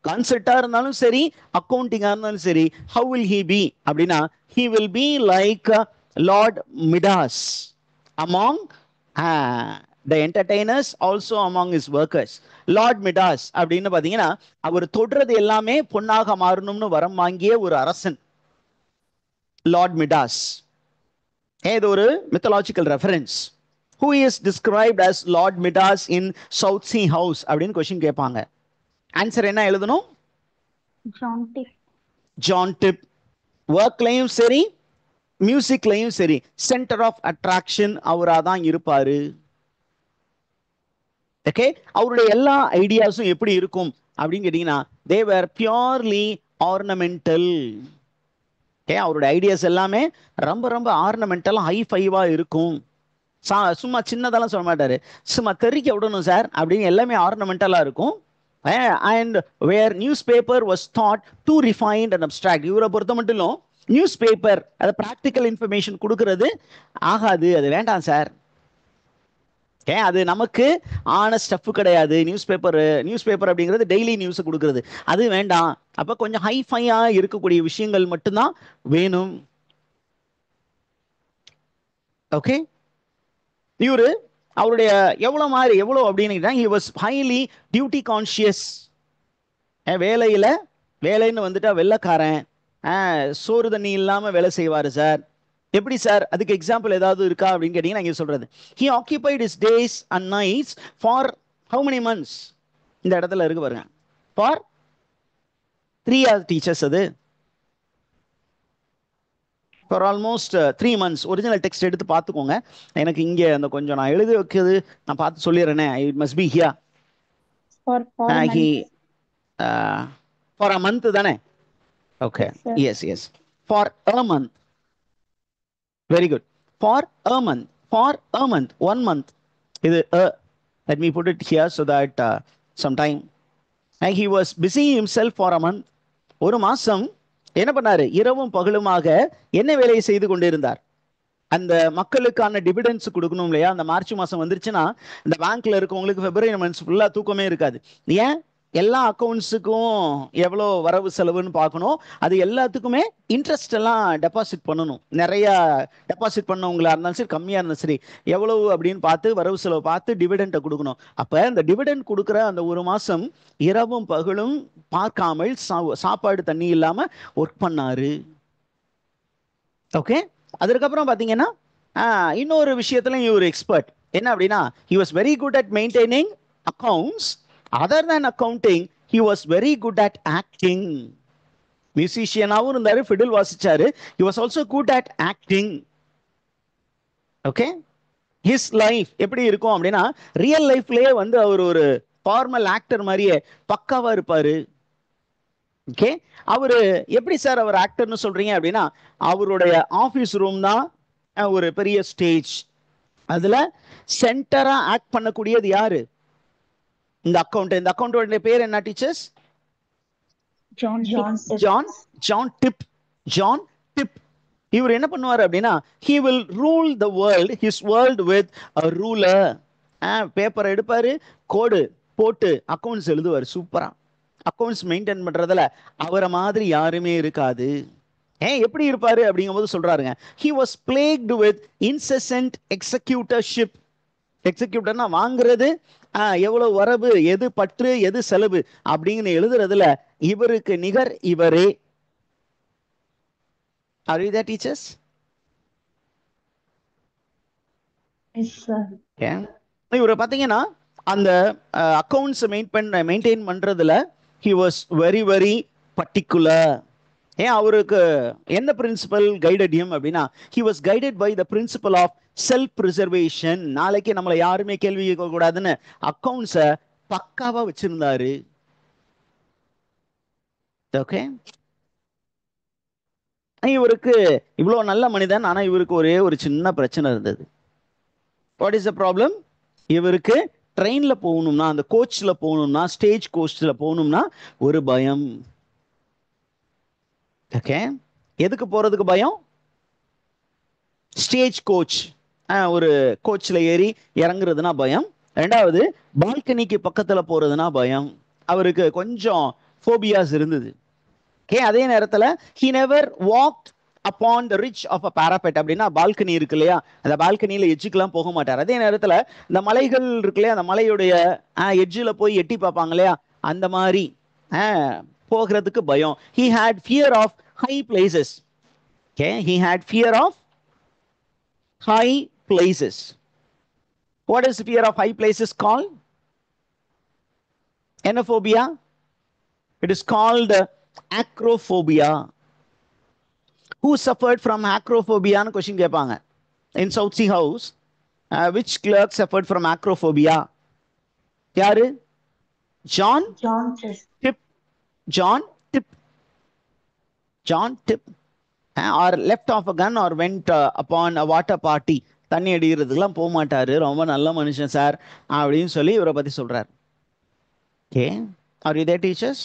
கான்செர்ட்டா இருந்தாலும் சரி, அக்கௌண்டிங்கா இருந்தாலும் சரி, ஹவு வில் ஹி பி அப்படின்னா, he will be like Lord Midas among the entertainers, also among is workers. Lord Midas அப்படின்னு பாத்தீங்கன்னா, அவர் தொடுறது எல்லாமே பொன்னாக மாறணும்னு வரம் வாங்கிய ஒரு அரசன் லார்ட் மிடாஸ். இது ஒரு mythological reference. Who is described as Lord Midas in South Sea House அப்படின்னு கொஸ்டின் கேட்பாங்க. ஆன்சர் என்ன எழுதணும்? John Tipp. John Tipp. ஒர்க்லையும் சரி, மியூசிக்லையும் சரி, சென்டர் ஆஃப் அட்ராக்ஷன் அவரா தான் இருப்பாரு. ஓகே, அவருடைய எல்லா ஐடியாஸும் எப்படி இருக்கும் அப்படின்னு கேட்டீங்கன்னா, they were purely ornamental. அவருடைய ஐடியாஸ் எல்லாமே ரொம்ப ரொம்ப ஆர்னமெண்டலா ஹைஃபைவா இருக்கும். சும்மா சின்னதெல்லாம் சொல்ல மாட்டாரு, சும்மா தெறிக்க விடணும் சார் அப்படின்னு எல்லாமே ஆர்னமெண்டலா இருக்கும். And where newspaper was thought to refined and abstract. இவரை பொறுத்த மட்டும் நியூஸ் பேப்பர் அது ப்ராக்டிக்கல் இன்ஃபர்மேஷன் கொடுக்கறது ஆகாது, அது வேண்டாம் சார். அது நமக்கு ஆன ஸ்டஃப் கிடையாது. நியூஸ் பேப்பர் அப்படிங்கிறது டெய்லி நியூஸ் கொடுக்கறது, அது வேண்டாம். அப்ப கொஞ்சம் ஹைஃபையா இருக்கக்கூடிய விஷயங்கள் மட்டும்தான் வேணும். ஓகே, இவரு அவருடைய எவ்வளவு அப்படின்னு he was highly duty conscious. வேலைன்னு வந்துட்டா வெள்ளக்காரன் சோறு தண்ணி இல்லாம வேலை செய்வாரு சார். எப்படி சார்? அதுக்கு எக்ஸாம்பிள் ஏதாவது இருக்கா அப்படின்னு கேட்டீங்கன்னா, இங்க சொல்றது, he occupied his days and nights for how many months? இந்த இடத்துல இருக்கு பாருங்க, for 3 years டீச்சர்ஸ். அது for almost 3 months. Original text எடுத்து பார்த்துக்கோங்க. எனக்கு இங்க அந்த கொஞ்சம் நான் எழுதி வைக்கிறது நான் பார்த்து சொல்லிடுறேனே. It must be here. for a month தானே? Okay, yes for a month. Very good. For a month. 1 month. Let me put it here so that sometime. And he was busy himself for a month. ஒரு மாசம் என்ன பண்ணாரு? இரவும் பகலுமாக என்ன வேலையை செய்து கொண்டிருந்தார்? அந்த மக்களுக்கான டிவிடெண்ட்ஸ் கொடுக்கணும் இல்லையா? அந்த மார்ச் மாசம் வந்துருச்சுன்னா இந்த பேங்க்ல இருக்கவங்களுக்கு பிப்ரவரி மந்த்ஸ் ஃபுல்லா தூக்கமே இருக்காது. ஏன்? எல்லா அக்கௌண்ட்ஸுக்கும் எவ்வளோ வரவு செலவுன்னு பார்க்கணும். அது எல்லாத்துக்குமே இன்ட்ரெஸ்ட் எல்லாம் டெபாசிட் பண்ணணும். நிறைய டெபாசிட் பண்ணவங்களா இருந்தாலும் சரி, கம்மியாக இருந்தாலும் சரி, எவ்வளவு அப்படின்னு பார்த்து வரவு செலவு பார்த்து டிவிடெண்டை கொடுக்கணும். அப்போ இந்த டிவிடெண்ட் கொடுக்குற அந்த ஒரு மாசம் இரவும் பகலும் பார்க்காமல் சாப்பாடு தண்ணி இல்லாமல் ஒர்க் பண்ணாரு. ஓகே, அதுக்கப்புறம் பார்த்தீங்கன்னா இன்னொரு விஷயத்துல இவர் எக்ஸ்பர்ட். என்ன அப்படின்னா, he was very good at maintaining accounts. Other than accounting, he was very good at acting. மியூசிஷியனாகவும் இருந்தாரு, ஃபிடில் வாசிச்சாரு. he was also good at acting. Okay, his life எப்படி இருக்கும் அப்படின்னா, ரியல் லைஃப்லயே வந்து அவர் ஒரு ஃபார்மல் ஆக்டர் மாதிரியே பக்காவா இருப்பாரு. ஓகே, அவரு எப்படி சார் அவர் ஆக்டர்னு சொல்றீங்க அப்படின்னா, அவருடைய ஆபீஸ் ரூம் தான் ஒரு பெரிய ஸ்டேஜ். அதுல சென்டரா ஆக்ட் பண்ணக்கூடியது யாரு? இந்த அக்கௌண்டோட பேர் என்ன டீச்சர்ஸ்? John tip. இவர் என்ன பண்ணுவார் அப்படின்னா, he will rule the world, his world with a ruler. Paper எடுப்பாரு, கோடு போட்டு அக்கௌண்ட்ஸ் எழுதுவார். சூப்பரா அக்கௌண்ட்ஸ் மெயின்டைன் பண்றதுல அவரை மாதிரி யாருமே இருக்காது. எப்படி இருப்பாரு அப்படிங்கும்போது சொல்றாருங்க, he was plagued with incessant executorship. எக்ஸிக்யூட்டர்னா வாங்குறது, எவ்வளவு வரவு, எது பற்று, எது செலவு அப்படின்னு எழுதுறதுல இவருக்கு நிகர் இவரே. Are you there, teachers? Yes, sir. இவரை பார்த்தீங்கன்னா அந்த அக்கௌண்ட்ஸ் மெயின்டைன் பண்றதுல he was very very particular. அவருக்கு என்ன பிரின்சிபல் கைடட் him அப்படின்னா, he was guided by the principle of self preservation. நாளைக்கு நம்மளை யாருமே கேள்வி கேட்க கூடாதுன்னு அக்கௌண்ட்ஸை பக்காவா வச்சிருந்தாரு. ஓகே, இவருக்கு இவ்வளவு நல்ல மனிதன், ஆனா இவருக்கு ஒரே ஒரு சின்ன பிரச்சனை இருந்தது. What is the problem? இவருக்கு ட்ரெயின்ல போகணும்னா, அந்த கோச்ல போகணும்னா, ஸ்டேஜ் கோச்ல போகணும்னா ஒரு பயம். ஓகே, எதுக்கு போறதுக்கு பயம்? ஸ்டேஜ் கோச், ஒரு கோச்சில் ஏறி இறங்குறதுனா பயம். ரெண்டாவது பால்கனிக்கு பக்கத்தில் போறதுனா பயம். அவருக்கு கொஞ்சம் ஃபோபியாஸ் இருந்தது. ஓகே, அதே நேரத்தில் he never walked upon the ridge of a parapet. அப்படின்னா பால்கனி இருக்கு இல்லையா, அந்த பால்கனியில் எஜ்ஜுக்கெல்லாம் போக மாட்டார். அதே நேரத்தில் இந்த மலைகள் இருக்கு இல்லையா, அந்த மலையுடைய எஜ்ஜில் போய் எட்டி பார்ப்பாங்க இல்லையா, அந்த மாதிரி போகிறதுக்கு பயம். he had fear of high places. Okay, he had fear of high places. What is fear of high places called? Enophobia. It is called acrophobia. Who suffered from acrophobia? னு question கேட்பாங்க. In Southsea House, which clerk suffered from acrophobia? யாரு? John Tip. John Tip. John Tip. Or left off a gun or went upon a water party. தண்ணி அடிக்கிறதுக்கெல்லாம் போக மாட்டாரு, ரொம்ப நல்ல மனுஷன் சார் அப்படின்னு சொல்லி இவரை பத்தி சொல்றாரு. Okay, are you there teachers?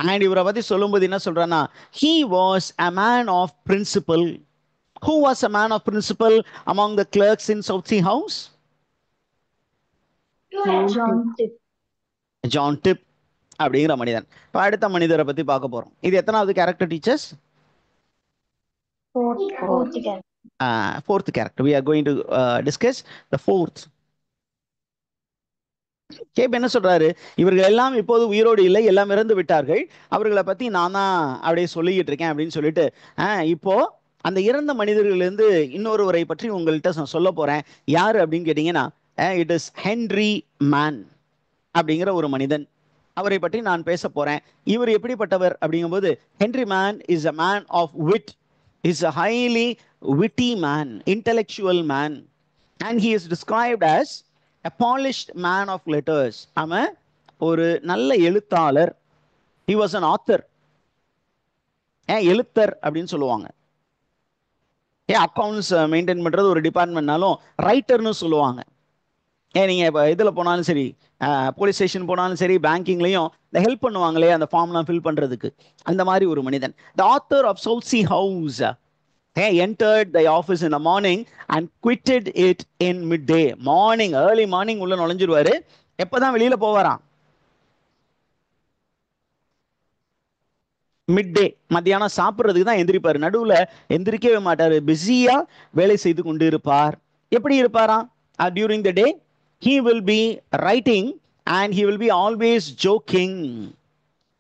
And இவரை பத்தி சொல்லும்போது என்ன சொல்றான்னா, he was a man of principle. Who was a man of principle among the clerks in Southsea House? John Tip அப்படிங்கிற மனிதன். இப்போ அடுத்த மனிதரை பத்தி பார்க்க போறோம். இது எத்தனாவது character teachers? Fourth character. We are going to discuss the fourth. கேப் என்ன சொல்றாரு, இவர்கள் எல்லாம் இப்போது உயிரோடு இல்லை, எல்லாம் இறந்து விட்டார்கள், அவர்களை பத்தி நான் தான் அப்படியே சொல்லிக்கிட்டு இருக்கேன் அப்படின்னு சொல்லிட்டு இப்போ அந்த இறந்த மனிதர்களிலிருந்து இன்னொருவரை பற்றி உங்கள்கிட்ட நான் சொல்ல போறேன். யாரு அப்படின்னு கேட்டீங்கன்னா, இட் இஸ் ஹென்ரி மேன் அப்படிங்கிற ஒரு மனிதன். அவரை பற்றி நான் பேச போறேன். இவர் எப்படிப்பட்டவர் அப்படிங்கும்போது, Henry man is a man of wit, is a highly witty man, intellectual man, and he is described as a polished man of letters. அவன் ஒரு நல்ல எழுத்தாளர். he was an author. எழுத்தர் அப்படின்னு சொல்லுவாங்க. அக்கௌண்ட்ஸ் மெயின்டைன் பண்றது ஒரு டிபார்ட்மெண்ட்னாலும் ரைட்டர்னு சொல்லுவாங்க. நீங்க இப்போ இதில் போனாலும் சரி, போலீஸ் ஸ்டேஷன் போனாலும் சரி, பேங்கிங்லையும் இந்த ஹெல்ப் பண்ணுவாங்களே அந்த ஃபார்ம்லாம் ஃபில் பண்றதுக்கு, அந்த மாதிரி ஒரு மனிதன். the author of Southsea House entered the office in the morning and quitted it in midday. Morning, early morning உள்ள நுழைஞ்சிருவாரு. எப்பதான் வெளியில போவாராம்? மிட்டே, மத்தியானம் சாப்பிட்றதுக்கு தான் எந்திரிப்பாரு. நடுவில் எந்திரிக்கவே மாட்டாரு, பிஸியா வேலை செய்து கொண்டு இருப்பார். எப்படி இருப்பாராம்? During the day he will be writing and he will be always joking.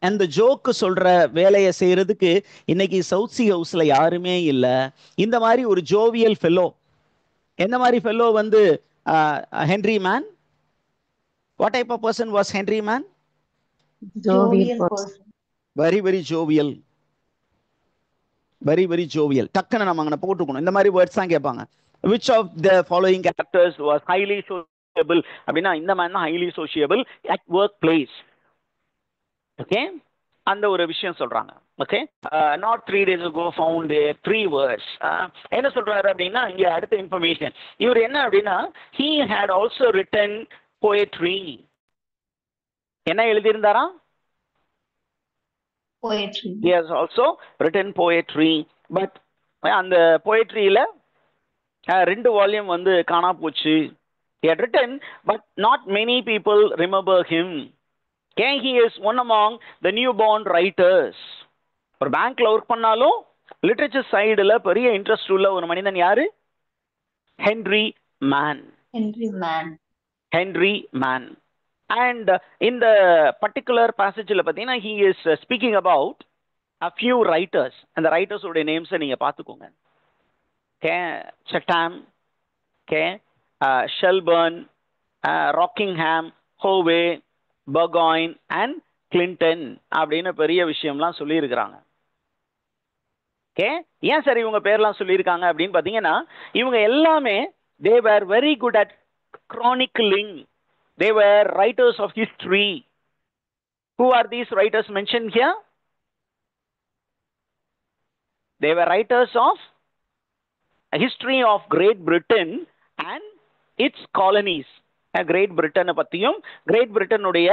அந்த ஜோக்கு சொல்ற வேலையை செய்யறதுக்கு இன்னைக்கு சவுத்சி ஹவுஸ்ல யாருமே இல்லை. இந்த மாதிரி ஒரு ஜோவியல் ஃபெல்லோ. எந்த மாதிரி ஃபெல்லோ வந்து Henry Man? What type of person was Henry Man? Very very jovial, very very jovial. டக்குன்னு நம்ம அங்கே போட்டுக்கணும். இந்த மாதிரி வேர்ட்ஸ் தான் கேட்பாங்க. which of the following characters was highly sociable? அப்படின்னா இந்த மேன் தான் highly sociable at work place. Okay, அந்த ஒரு விஷயம் சொல்றாங்க. Okay, not 3 days ago found there 3 words. என்ன சொல்றாரு அப்படின்னா, இங்க அடுத்த இன்ஃபர்மேஷன் இவர் என்ன அப்படின்னா, he had also written poetry. என்ன எழுதியிருந்தாரா? Poetry. He has also written poetry. But அந்த போயட்ரியில 2 வால்யூம் வந்து காணா போச்சு. He had written, but not many people remember him. He is one among the newborn writers. ஒரு பேங்க்ல ஒர்க் பண்ணாலும் லிட்ரேச்சர் சைடுல பெரிய இன்ட்ரெஸ்ட் உள்ள ஒரு மனிதன் யாரு? Henry man. Henry man. And இந்த பர்டிகுலர் பேசேஜில் பார்த்தீங்கன்னா, he is speaking about a few writers. அந்த ரைட்டர்ஸ் உடைய நேம்ஸை நீங்க பார்த்துக்கோங்க. சட்டாம், ஷெல்பர்ன், ராக்கிங்ஹாம், ஹோவே, பர்காயின் அண்ட் கிளின்டன் அப்படின்னு பெரிய விஷயம்லாம் சொல்லியிருக்கிறாங்க. ஓகே, ஏன் சார் இவங்க பேர்லாம் சொல்லியிருக்காங்க அப்படின்னு பார்த்தீங்கன்னா, இவங்க எல்லாமே they were very good at chronicling. They were writers of history. Who are these writers mentioned here? They were writers of a history of Great Britain and its colonies. Great Britain பற்றியும் Great Britain உடைய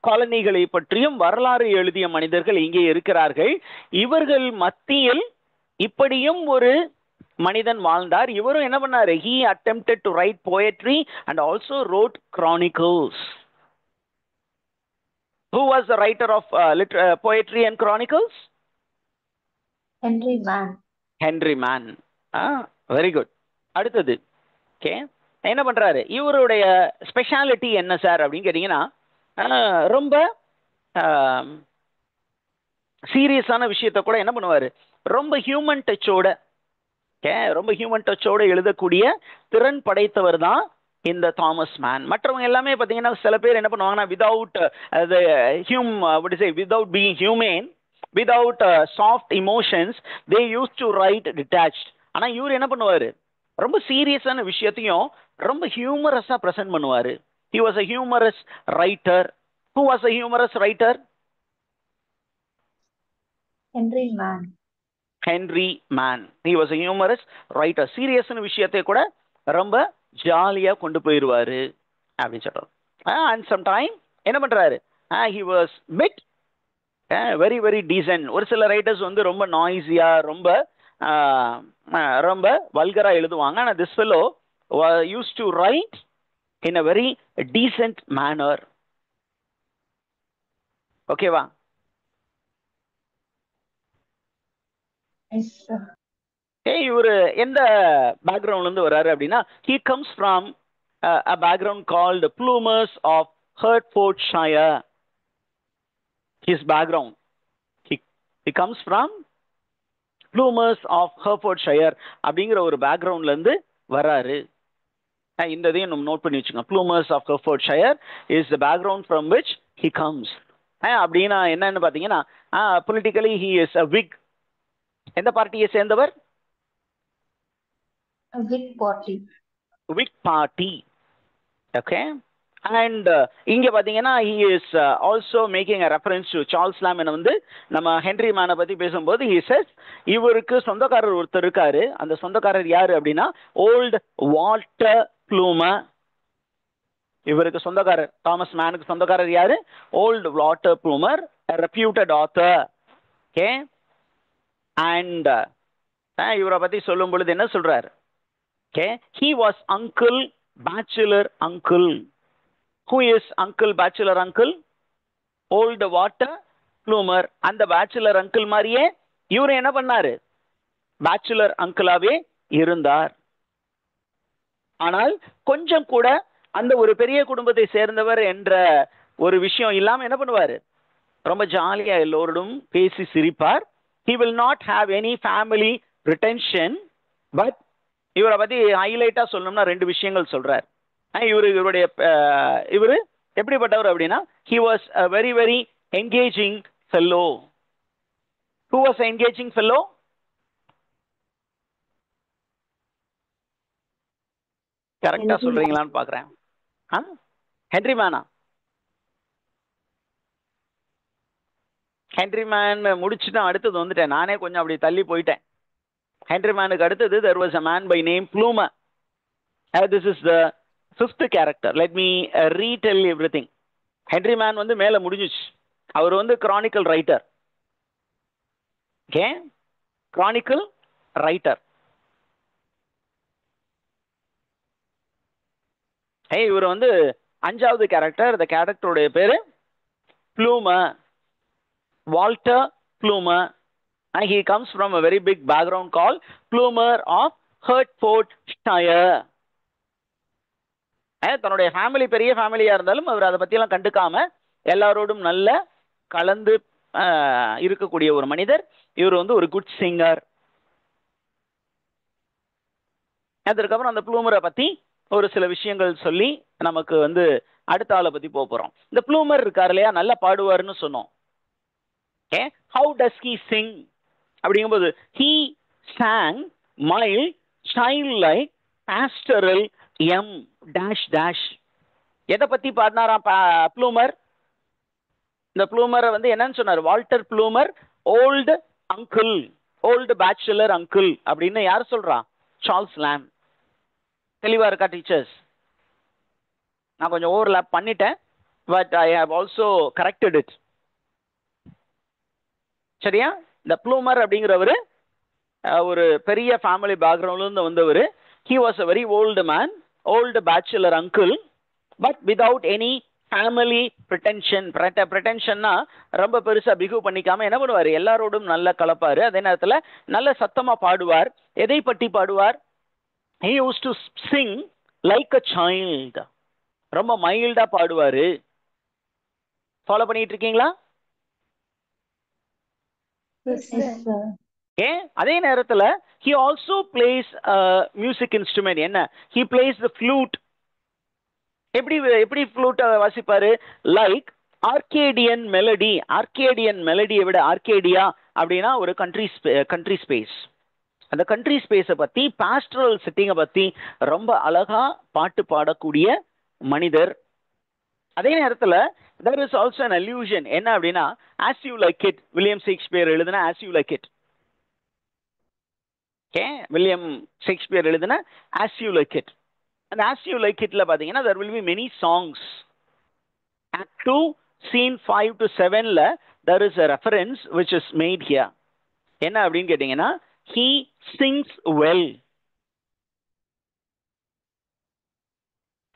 காலனிகளை பற்றியும் வரலாறு எழுதிய மனிதர்கள் இங்கே இருக்கிறார்கள். இவர்கள் மத்தியில் இப்படியும் ஒரு மனிதன் வாழ்ந்தார். இவரும் என்ன பண்ணாரு? He attempted to write poetry and also wrote chronicles. Who was the writer of poetry and chronicles? Henry Mann. Henry Man. Very good. அடுத்தது ஓகே, என்ன பண்றாரு? இவருடைய ஸ்பெஷாலிட்டி என்ன சார் அப்படின்னு கேட்டீங்கன்னா, ரொம்ப சீரியஸான விஷயத்த கூட என்ன பண்ணுவாரு, ரொம்ப ஹியூமன் டச்சோட, ரொம்ப ஹியூமன் டச்சோட எழுதக்கூடிய திறன் படைத்தவர் தான் இந்த தாமஸ் மேன். மற்றவங்க எல்லாமே பார்த்தீங்கன்னா சில பேர் என்ன பண்ணுவாங்கன்னா, without without being human, without soft emotions, they use to right detached. ஆனா இவர் என்ன பண்ணுவாரு, ரொம்ப சீரியஸான விஷயத்தையும் ரொம்ப ஹியூமரஸா பிரசன்ட் பண்ணுவாரு. He was a humorous writer. Who was a humorous writer? Henry Mann. Henry man. He was a humorous writer. சீரியஸான விஷயத்தை கூட ரொம்ப ஜாலியா கொண்டு போயிடுவாரு அப்படின்னு சொல்றாரு. அண்ட் சம் டைம் என்ன பண்றாரு, he was bit very very descent. ஒரு சில ரைட்டர்ஸ் வந்து ரொம்ப நாய்ஸியா, ரொம்ப ரொம்ப வல்கரா எழுதுவாங்க. ஆனால் this fellow use to write in a very decent manner. ஓகேவா? Yes, sir. இவர் எந்த பேக்ரவுண்ட்ல இருந்து வர்றாரு அப்படின்னா, he comes from a background called Plumers of Hertfordshire. His background, he comes from Plumers of Hertfordshire அப்படிங்கிற ஒரு பேக்ரவுண்ட்ல இருந்து வராரு. இந்த இதையும் நம்ம நோட் பண்ணி வச்சுக்கோங்க. Plumers of Hertfordshire is the background from which he comes. அப்படின்னா என்னன்னு பார்த்தீங்கன்னா, politically he is a Whig. எந்த பார்ட்டியை சேர்ந்தவர்? A Whig party. Whig party. Okay. And இங்க பாத்தீங்கன்னா he is also making a reference to Charles Lamb. வந்து நம்ம ஹென்ரி மேனை பத்தி பேசும்போது he says இவருக்கு சொந்தக்காரர் ஒருத்தர் இருக்காரு. அந்த சொந்தக்காரர் யாரு அப்படின்னா ஓல்ட் வால்டர் ப்ளூமர். இவருக்கு சொந்தக்காரர், தாமஸ் மேனுக்கு சொந்தக்காரர் யாரு? Old Walter Plumer, reputed author. Okay. And இவரை பத்தி சொல்லும் பொழுது என்ன சொல்றாரு? Okay, he was uncle, bachelor uncle. Who is uncle, bachelor uncle? Old water Plumer. அந்த பேச்சுலர் அங்கிள் மாதிரியே இவரு என்ன பண்ணாரு? பேச்சுலர் அங்கிளாவே இருந்தார். ஆனால் கொஞ்சம் கூட அந்த ஒரு பெரிய குடும்பத்தை சேர்ந்தவர் என்ற ஒரு விஷயம் இல்லாம என்ன பண்ணுவாரு? ரொம்ப ஜாலியா எல்லோருடும் பேசி சிரிப்பார். He will not have any family pretension. But இவரை பத்தி ஹைலைட்டா சொல்லணும்னா ரெண்டு விஷயங்கள் சொல்றார். இவருடைய இவரு எப்படிப்பட்டவர் அப்படின்னா, he was a very very engaging fellow. Who was an engaging fellow? கரெக்டா சொல்றீங்களான்னு பாக்குறேன். ஹென்ரி மேனா? ஹென்ரி மேன் முடிச்சுட்டு அடுத்தது வந்துட்டேன் நானே, கொஞ்சம் அப்படி தள்ளி போயிட்டேன். ஹென்ரி மேனுக்கு அடுத்தது there was a man by name Plumer. This is the fifth character. Let me retell everything. Henry man வந்து மேல முடிஞ்சிச்சு. அவர் வந்து chronicle writer. Okay, chronicle writer. இவர் வந்து அஞ்சாவது கேரக்டர். இந்த கேரக்டருடைய பேரு Blumer, Walter Blumer. And he comes from a very big background called Plumer of Hertfordshire. தன்னுடைய ஃபேமிலி பெரிய ஃபேமிலியா இருந்தாலும் அவர் அதை பத்தியெல்லாம் கண்டுக்காம எல்லாரோடும் நல்ல கலந்து இருக்கக்கூடிய ஒரு மனிதர். இவர் வந்து ஒரு குட் சிங்கர். அதற்கப்புறம் அந்த ப்ளூமரை பத்தி ஒரு சில விஷயங்கள் சொல்லி நமக்கு வந்து அடுத்த ஆளை பத்தி போறோம். இந்த ப்ளூமர் இருக்காரு இல்லையா, நல்லா பாடுவார்னு சொன்னோம். How does he sing அப்படிங்கும்போது he sang mild, childlike, pastoral, dash dash. எதை பத்தி பாடினாராம் ப்ளூமர்? இந்த ப்ளூமரை வந்து என்னன்னு சொன்னார்? Walter Plumer old uncle, old bachelor uncle அப்படின்னு யார் சொல்றா? Charles Lamb. தெளிவா இருக்கா டீச்சர்ஸ்? நான் கொஞ்சம் ஓவர்லாப் பண்ணிட்டேன், but I have also corrected it. சரியா? இந்த ப்ளூமர் அப்படிங்கிறவரு ஒரு பெரிய ஃபேமிலி பேக்ரவுண்ட்லேருந்து வந்தவர். He was a very old man, old bachelor uncle, but without any family ப்ரிட்டென்ஷன்னா ரொம்ப பெருசா பிஹேவ் பண்ணிக்காம என்ன பண்ணுவார், எல்லாரோடும் நல்லா கலப்பாரு. அதே நேரத்தில் நல்ல சத்தமா பாடுவார். எதை பற்றி பாடுவார்? he used to sing like a child. ரொம்ப மைல்டா பாடுவாரு. ஃபாலோ பண்ணிட்டு இருக்கீங்களா? Yes, sir. அதே நேரத்தில் he also plays music instrument. என்ன? he plays the flute. எப்படி ஃப்ளூட்டை வாசிப்பாரு? Like Arcadian melody. ஆர்கேடியன் மெலடியை விட, ஆர்கேடியா அப்படின்னா ஒரு கண்ட்ரி ஸ்பேஸ். அந்த கண்ட்ரி ஸ்பேஸை பற்றி, பாஸ்டரல் செட்டிங்கை பற்றி ரொம்ப அழகா பாட்டு பாடக்கூடிய மனிதர். அதே நேரத்தில் there is also an allusion. என்ன அப்படின்னா, as you like it. William Shakespeare எழுதின as you like it. William Shakespeare எழுதின as you like it. And as you like it ல பாத்தீங்கன்னா there will be many songs. Act 2 scene 5 to 7 ல there is a reference which is made here. என்ன அப்படின்னு கேட்டீங்கன்னா, he sings well.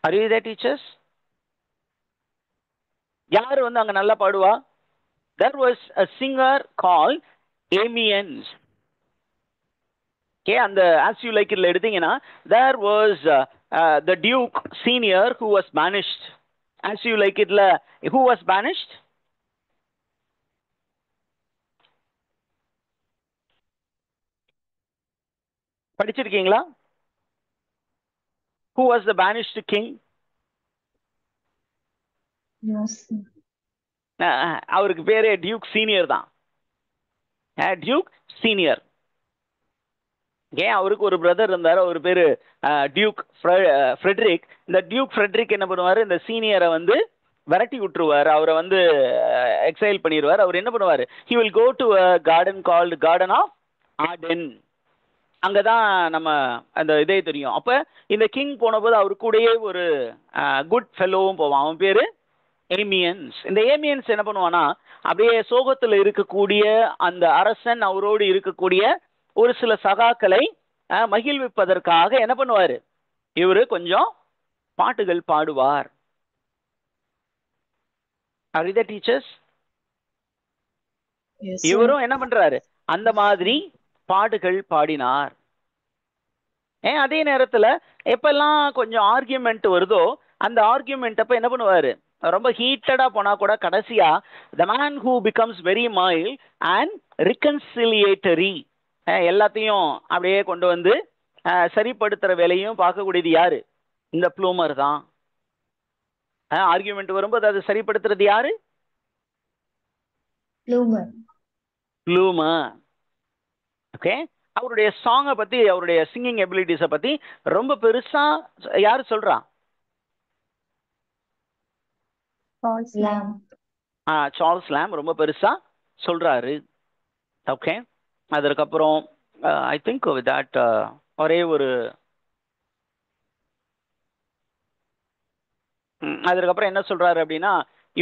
Are you there, teachers? யார் வந்து அங்க நல்லா பாடுவா? There was a singer called Amiens. அந்த as you like it எடுத்தீங்கன்னா there was the Duke Senior who was banished. As you like it who was banished? படிச்சிருக்கீங்களா? Who was the banished king? No, sir. அவருக்கு பேரே டியூக் சீனியர் தான். Duke senior. அவருக்கு ஒரு பிரதர் இருந்தார், அவர் பேரு டியூக் ஃப்ரெட்ரிக். இந்த டியூக் ஃப்ரெட்ரிக் என்ன பண்ணுவார், இந்த சீனியரை வந்து விரட்டி விட்டுருவார், அவரை வந்து எக்ஸைல் பண்ணிடுவார். அவர் என்ன பண்ணுவார், he will go to a garden called Garden of Arden. அங்கதான் நம்ம அந்த இதே தெரியும். அப்ப இந்த கிங் போன போது அவர் கூடயே ஒரு குட் ஃபெல்லோவும் போவான், அவன் பேரு ஏமியன்ஸ். இந்த ஏமியன்ஸ் என்ன பண்ணுவானா, அப்படியே சோகத்தில் இருக்கக்கூடிய அந்த அரசன் அவரோடு இருக்கக்கூடிய ஒரு சில சகாக்களை மகிழ்விப்பதற்காக என்ன பண்ணுவாரு, இவரு கொஞ்சம் பாட்டுகள் பாடுவார். Are you the teachers? Yes, sir. இவரும் என்ன பண்றாரு, அந்த மாதிரி பாடுகள் பாடினார். அதே நேரத்துல எப்பெல்லாம் கொஞ்சம் ஆர்கியூமெண்ட் வருதோ, அந்த ஆர்கியூமெண்ட் அப்ப என்ன பண்ணுவாரு, ரொம்ப ஹீட்டடா போனா கூட கடைசியா the man who becomes very mild and reconciliatory, எல்லாத்தையும் அப்படியே கொண்டு வந்து சரிப்படுத்துற வேலையும் பார்க்கக்கூடியது யாரு, இந்த ப்ளூமர் தான். ஆர்கியூமெண்ட் வரும்போது அதை சரிப்படுத்துறது யாரு, ப்ளூமர். ஓகே, அவருடைய சாங்கை பத்தி, அவருடைய சிங்கிங் எபிலிட்டிஸை பத்தி ரொம்ப பெருசா யாரு சொல்றா, சார்ல்ஸ் லாம் ரொம்ப பெருசா சொல்றாரு. ஓகே, அதற்கப்புறம் ஐ திங்க் வித் தட் ஒரே ஒரு அதற்கப்புறம் என்ன சொல்றாரு அப்படின்னா,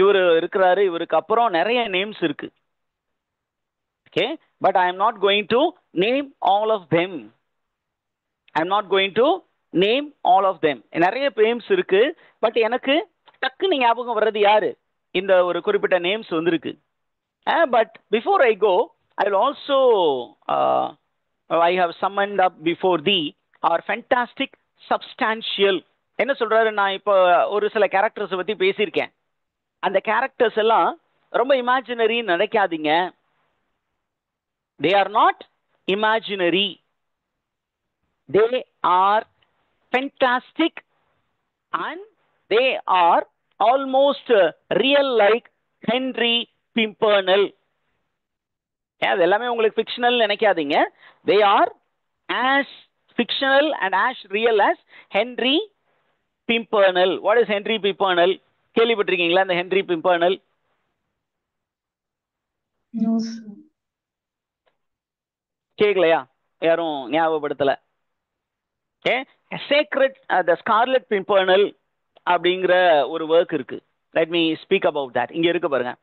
இவரு இருக்கிறாரு, இவருக்கு அப்புறம் நிறைய நேம்ஸ் இருக்கு. Okay, but I am not going to name all of them. I am not going to name all of them. நிறைய நேம்ஸ் இருக்கு, பட் எனக்கு டக்குன்னு ஞாபகம் வர்றது யாரு, இந்த ஒரு குறிப்பிட்ட நேம்ஸ் வந்திருக்கு. But before I go, I will also I have summoned up before thee our fantastic substantial. என்ன சொல்றாரு, நான் இப்போ ஒரு சில கேரக்டர்ஸ் பத்தி பேசியிருக்கேன். அந்த கேரக்டர்ஸ் எல்லாம் ரொம்ப இமேஜினரி நினைக்காதீங்க. they are not imaginary, they are fantastic and they are almost real like Henry Pimpernel. அது எல்லாமே உங்களுக்கு ஃபிக்ஷனல் நினைக்காதீங்க. they are as fictional and as real as Henry Pimpernel. what is Henry Pimpernel? கேள்விப்பட்டிருக்கீங்களா இந்த ஹென்ரி பிம்பர்னல்? கேட்கலையா, யாரும் ஞாபகப்படுத்தல. சேக்ரெட் த ஸ்கார்லெட் பிம்பர்னல் அப்படிங்கிற ஒரு ஒர்க் இருக்கு. Let me speak about that. இங்க இருக்கு பாருங்க.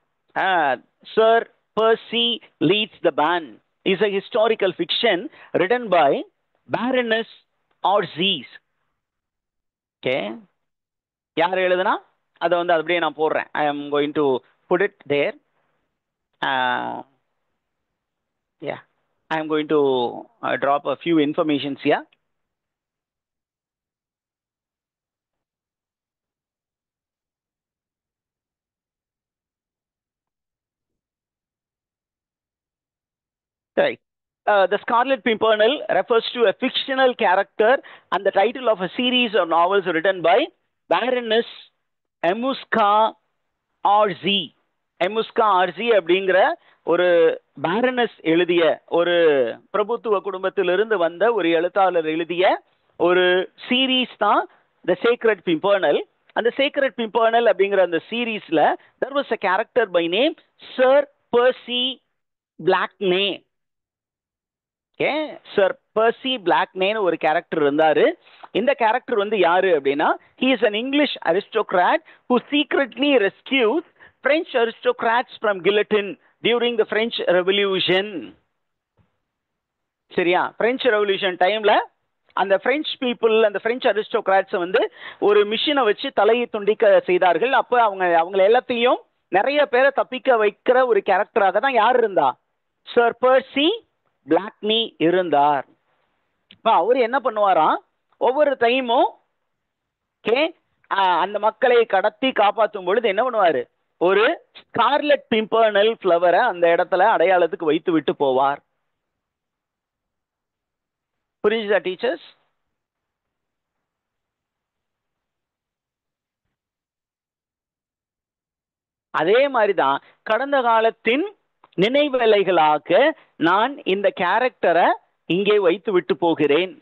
Sir Percy leads the band. is a historical fiction written by Baroness Orzies. Okay. யார் எழுதுனா அதை வந்து அப்படியே நான் போடுறேன். I am going to put it there. Yeah, I am going to drop a few informations here. Right. The Scarlet Pimpernel refers to a fictional character and the title of a series of novels written by Baroness Emuska Orzie. Emmuska Orczy அப்படிங்கிற ஒரு பேரனஸ் எழுதிய, ஒரு பிரபுத்துவ குடும்பத்திலிருந்து வந்த ஒரு எழுத்தாளர் எழுதிய ஒரு சீரீஸ் தான் த சேக்ரெட் பிம்பர்னல். அந்த சேக்ரெட் பிம்பர்னல் அப்படிங்கிற அந்த சீரீஸ்ல there was a character by name sir Percy Blakeney. Okay, sir Percy பிளாக்னேன்னு ஒரு கேரக்டர் இருந்தாரு. இந்த கேரக்டர் வந்து யாரு அப்படின்னா, he is an English aristocrat who secretly rescues French aristocrats from guillotine during the French Revolution. சரியா, பிரெஞ்சு ரெவல்யூஷன் டைம்ல அந்த பிரெஞ்சு பீப்புள், அந்த பிரெஞ்சு அரிஸ்டோகிராட்ஸ் வந்து ஒரு மிஷினை வச்சு தலையை துண்டிக்க செய்தார்கள். அப்ப அவங்க எல்லாத்தையும் நிறைய பேரை தப்பிக்க வைக்கிற ஒரு கேரக்டராக தான் யார் இருந்தா, சர் பெர்சி பிளாக்னி இருந்தார். அவர் என்ன பண்ணுவாராம், ஒவ்வொரு டைமும் அந்த மக்களை கடத்தி காப்பாற்றும் பொழுது என்ன பண்ணுவாரு, ஒரு ஸ்கார்லெட் பிம்பர்னல் ஃப்ளவரை அந்த இடத்துல அடையாளத்துக்கு வைத்து விட்டு போவார். புரிஞ்சுதா டீச்சர்ஸ்? அதே மாதிரிதான் கடந்த காலத்தின் நினைவலைகளாக நான் இந்த கேரக்டரை இங்கே வைத்து விட்டு போகிறேன்.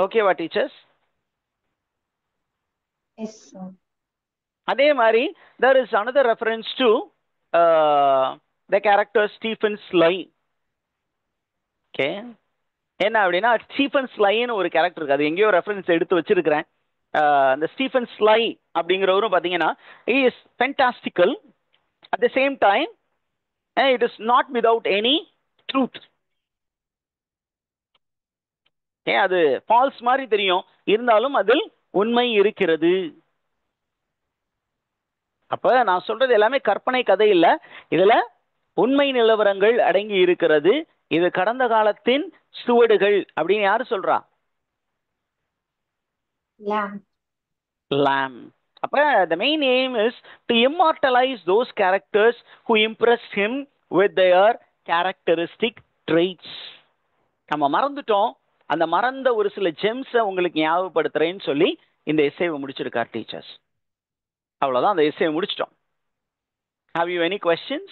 ஓகேவா டீச்சர்ஸ்? Yes, sir. அதே மாதிரி there is another reference to the character Stephen Sly. Okay, என்ன அப்படின்னா ஸ்டீஃபன் ஸ்லைன்னு ஒரு கேரக்டர் இருக்கு. அது எங்கேயோ ரெஃபரன்ஸ் எடுத்து வச்சிருக்கிறேன். அந்த ஸ்டீஃபன் ஸ்லை அப்படிங்கிறவரும் பார்த்தீங்கன்னா he is fantastical at the same time it is not without any truth. அது ஃபால்ஸ் மாதிரி தெரியும், இருந்தாலும் அதில் உண்மை இருக்கிறது. அப்ப நான் சொல்றது எல்லாமே கற்பனை கதை இல்ல, இதுல உண்மை நிலவரங்கள் அடங்கி இருக்கிறது. இது கடந்த காலத்தின் சுவடுகள் அப்படின்னு யாரு சொல்றா? Lamb. அப்ப the main aim is to immortalize those characters who impressed him with their characteristic traits. நம்ம மறந்துட்டோம், அந்த மறந்த ஒரு சில ஜெம்ஸை உங்களுக்கு ஞாபகப்படுத்துறேன்னு சொல்லி இந்த எஸ்ஸேவை முடிச்சிருக்கார் டீச்சர்ஸ். அவ்வளவுதான், அந்த எஸ்ஸேவை முடிச்சிட்டோம். Have you any questions?